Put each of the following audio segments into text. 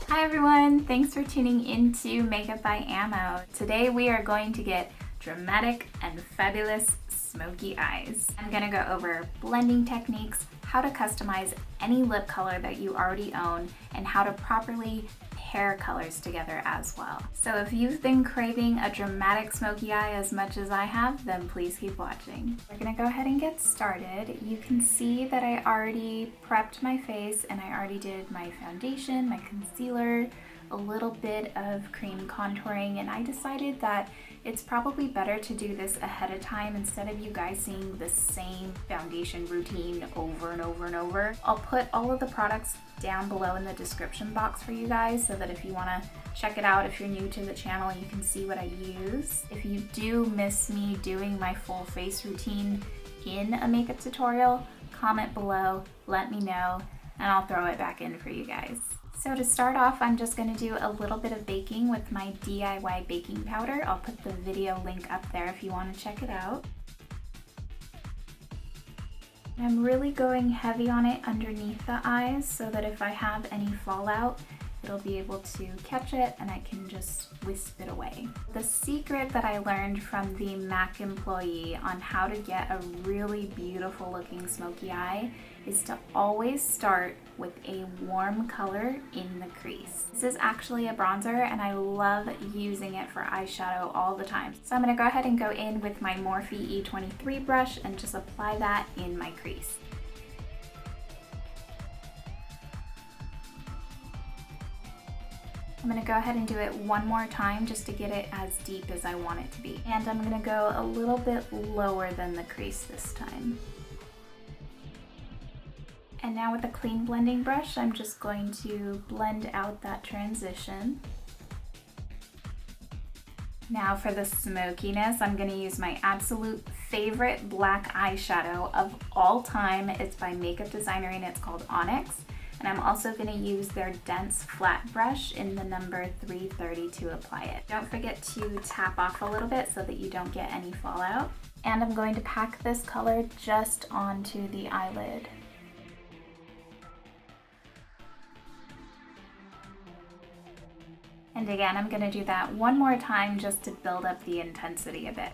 Hi everyone, thanks for tuning into Makeup by Ammo. Today we are going to get dramatic and fabulous smoky eyes. I'm gonna go over blending techniques, how to customize any lip color that you already own, and how to properly pair colors together as well. So if you've been craving a dramatic smoky eye as much as I have, then please keep watching. We're gonna go ahead and get started. You can see that I already prepped my face and I already did my foundation, my concealer, a little bit of cream contouring, and I decided that it's probably better to do this ahead of time instead of you guys seeing the same foundation routine over and over and over. I'll put all of the products down below in the description box for you guys so that if you want to check it out, if you're new to the channel, you can see what I use. If you do miss me doing my full face routine in a makeup tutorial, comment below, let me know, and I'll throw it back in for you guys. So to start off, I'm just going to do a little bit of baking with my DIY baking powder. I'll put the video link up there if you want to check it out. I'm really going heavy on it underneath the eyes so that if I have any fallout, it'll be able to catch it and I can just wisp it away. The secret that I learned from the MAC employee on how to get a really beautiful looking smoky eye is to always start with a warm color in the crease. This is actually a bronzer and I love using it for eyeshadow all the time. So I'm gonna go ahead and go in with my Morphe E23 brush and just apply that in my crease. I'm going to go ahead and do it one more time just to get it as deep as I want it to be. And I'm going to go a little bit lower than the crease this time. And now with a clean blending brush, I'm just going to blend out that transition. Now for the smokiness, I'm going to use my absolute favorite black eyeshadow of all time. It's by Makeup Designer and it's called Onyx. And I'm also going to use their dense flat brush in the number 330 to apply it. Don't forget to tap off a little bit so that you don't get any fallout. And I'm going to pack this color just onto the eyelid. And again, I'm going to do that one more time just to build up the intensity a bit.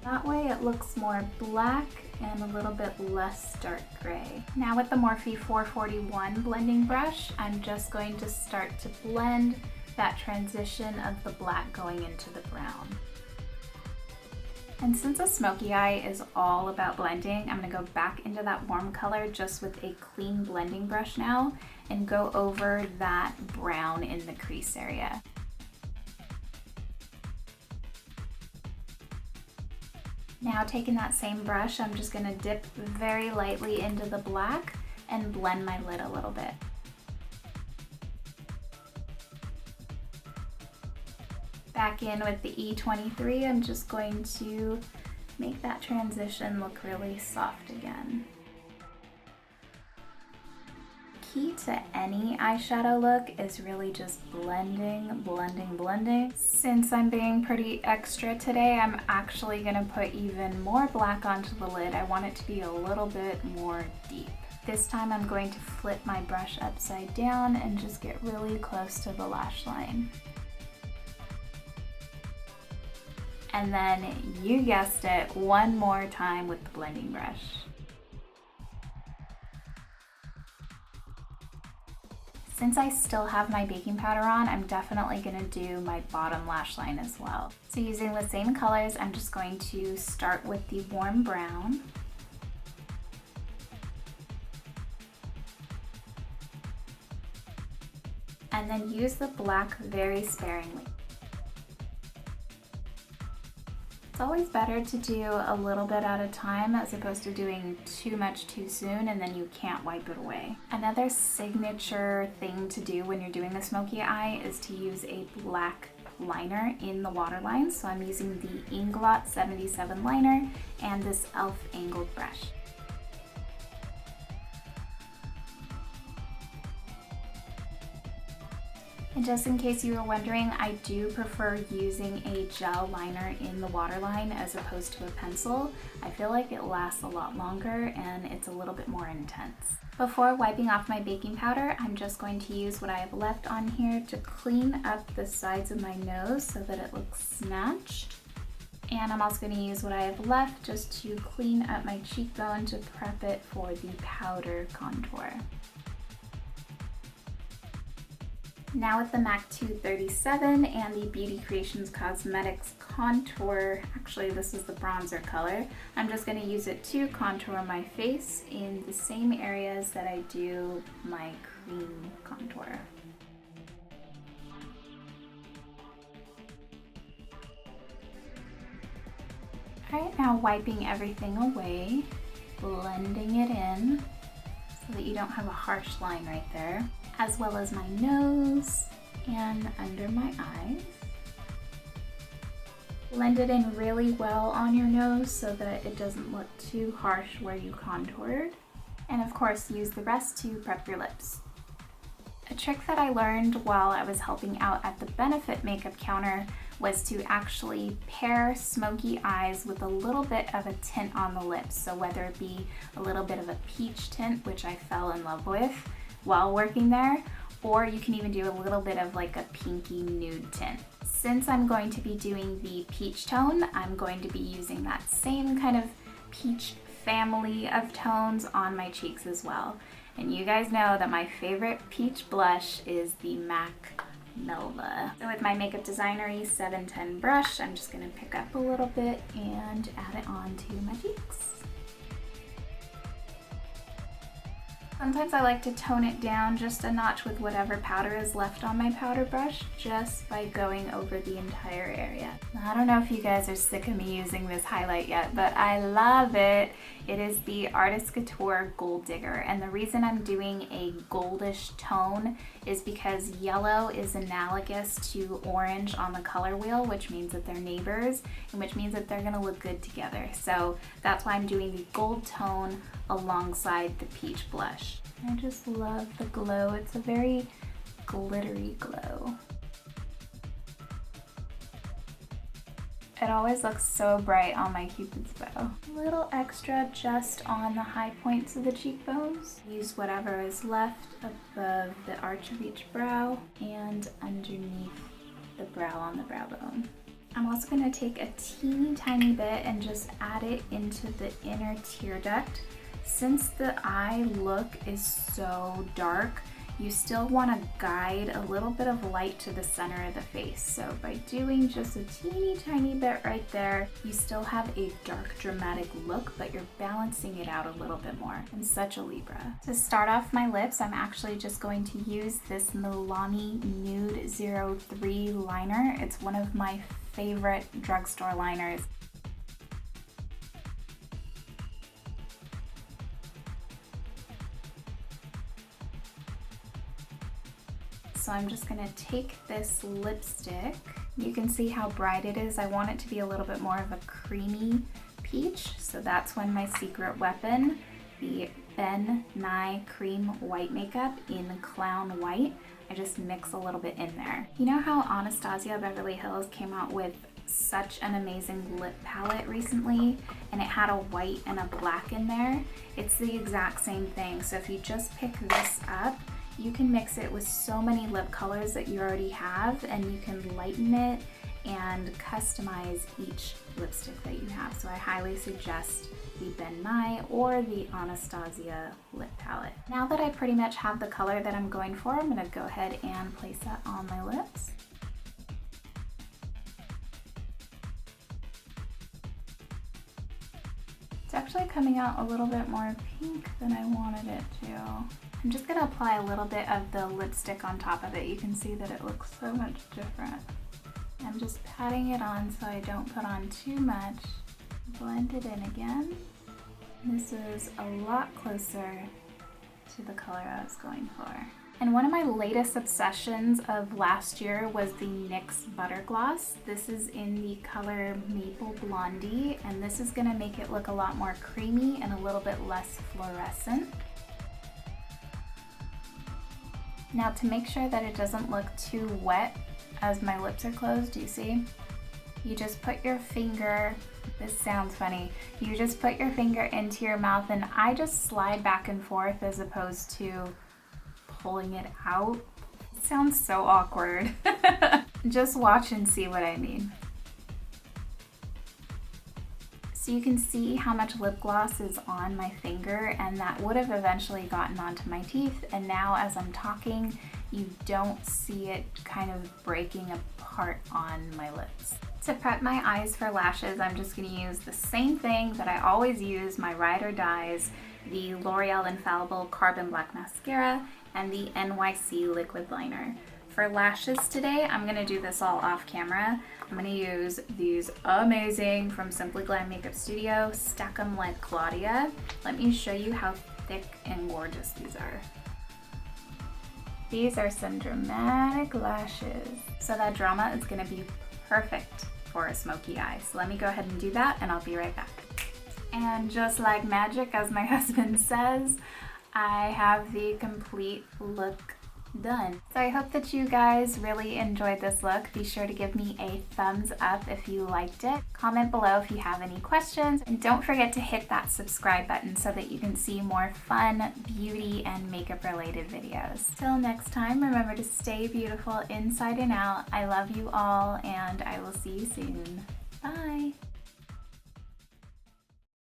That way it looks more black and a little bit less dark gray. Now with the Morphe 441 blending brush, I'm just going to start to blend that transition of the black going into the brown. And since a smoky eye is all about blending, I'm gonna go back into that warm color just with a clean blending brush now and go over that brown in the crease area. Now taking that same brush, I'm just gonna dip very lightly into the black and blend my lid a little bit. Back in with the E23, I'm just going to make that transition look really soft again. Key to any eyeshadow look is really just blending, blending, blending. Since I'm being pretty extra today, I'm actually gonna put even more black onto the lid. I want it to be a little bit more deep. This time I'm going to flip my brush upside down and just get really close to the lash line. And then, you guessed it, one more time with the blending brush. Since I still have my baking powder on, I'm definitely going to do my bottom lash line as well. So using the same colors, I'm just going to start with the warm brown. And then use the black very sparingly. It's always better to do a little bit at a time as opposed to doing too much too soon and then you can't wipe it away. Another signature thing to do when you're doing a smoky eye is to use a black liner in the waterline. So I'm using the Inglot 77 liner and this e.l.f. angled brush. And just in case you were wondering, I do prefer using a gel liner in the waterline as opposed to a pencil. I feel like it lasts a lot longer and it's a little bit more intense. Before wiping off my baking powder, I'm just going to use what I have left on here to clean up the sides of my nose so that it looks snatched. And I'm also going to use what I have left just to clean up my cheekbone to prep it for the powder contour. Now with the MAC 237 and the Beauty Creations Cosmetics contour, actually this is the bronzer color, I'm just going to use it to contour my face in the same areas that I do my cream contour. Alright, now wiping everything away, blending it in so that you don't have a harsh line right there, as well as my nose and under my eyes. Blend it in really well on your nose so that it doesn't look too harsh where you contoured. And of course, use the rest to prep your lips. A trick that I learned while I was helping out at the Benefit makeup counter was to actually pair smoky eyes with a little bit of a tint on the lips. So whether it be a little bit of a peach tint, which I fell in love with while working there, or you can even do a little bit of like a pinky nude tint. Since I'm going to be doing the peach tone, I'm going to be using that same kind of peach family of tones on my cheeks as well. And you guys know that my favorite peach blush is the MAC Melva. So with my Makeup Designery 710 brush, I'm just going to pick up a little bit and add it onto my cheeks. Sometimes I like to tone it down just a notch with whatever powder is left on my powder brush, just by going over the entire area. I don't know if you guys are sick of me using this highlight yet, but I love it. It is the Artist Couture Gold Digger, and the reason I'm doing a goldish tone is because yellow is analogous to orange on the color wheel, which means that they're neighbors, and which means that they're gonna look good together. So that's why I'm doing the gold tone alongside the peach blush. I just love the glow. It's a very glittery glow. It always looks so bright on my Cupid's bow. A little extra just on the high points of the cheekbones. Use whatever is left above the arch of each brow and underneath the brow on the brow bone. I'm also going to take a teeny tiny bit and just add it into the inner tear duct. Since the eye look is so dark, you still want to guide a little bit of light to the center of the face. So by doing just a teeny tiny bit right there, you still have a dark dramatic look, but you're balancing it out a little bit more. I'm such a Libra. To start off my lips, I'm actually just going to use this Milani Nude 03 liner. It's one of my favorite drugstore liners. So I'm just gonna take this lipstick. You can see how bright it is. I want it to be a little bit more of a creamy peach. So that's when my secret weapon, the Ben Nye Cream White Makeup in Clown White, I just mix a little bit in there. You know how Anastasia Beverly Hills came out with such an amazing lip palette recently, and it had a white and a black in there? It's the exact same thing. So if you just pick this up, you can mix it with so many lip colors that you already have, and you can lighten it and customize each lipstick that you have. So I highly suggest the Ben Nye or the Anastasia lip palette. Now that I pretty much have the color that I'm going for, I'm gonna go ahead and place that on my lips. It's actually coming out a little bit more pink than I wanted it to. I'm just gonna apply a little bit of the lipstick on top of it. You can see that it looks so much different. I'm just patting it on so I don't put on too much. Blend it in again. This is a lot closer to the color I was going for. And one of my latest obsessions of last year was the NYX Butter Gloss. This is in the color Maple Blondie, and this is gonna make it look a lot more creamy and a little bit less fluorescent. Now to make sure that it doesn't look too wet as my lips are closed, do you see? You just put your finger, this sounds funny, you just put your finger into your mouth, and I just slide back and forth as opposed to pulling it out. It sounds so awkward. Just watch and see what I mean. So you can see how much lip gloss is on my finger, and that would have eventually gotten onto my teeth, and now as I'm talking, you don't see it kind of breaking apart on my lips. To prep my eyes for lashes, I'm just going to use the same thing that I always use, my Ride or Dies, the L'Oreal Infallible Carbon Black Mascara, and the NYC Liquid Liner. For lashes today, I'm going to do this all off camera. I'm going to use these amazing from Simply Glam Makeup Studio, Stack 'em Like Claudia. Let me show you how thick and gorgeous these are. These are some dramatic lashes. So that drama is going to be perfect for a smoky eye. So let me go ahead and do that, and I'll be right back. And just like magic, as my husband says, I have the complete look done. So I hope that you guys really enjoyed this look. Be sure to give me a thumbs up if you liked it. Comment below if you have any questions, and don't forget to hit that subscribe button so that you can see more fun, beauty, and makeup related videos. Till next time, remember to stay beautiful inside and out. I love you all, and I will see you soon. Bye!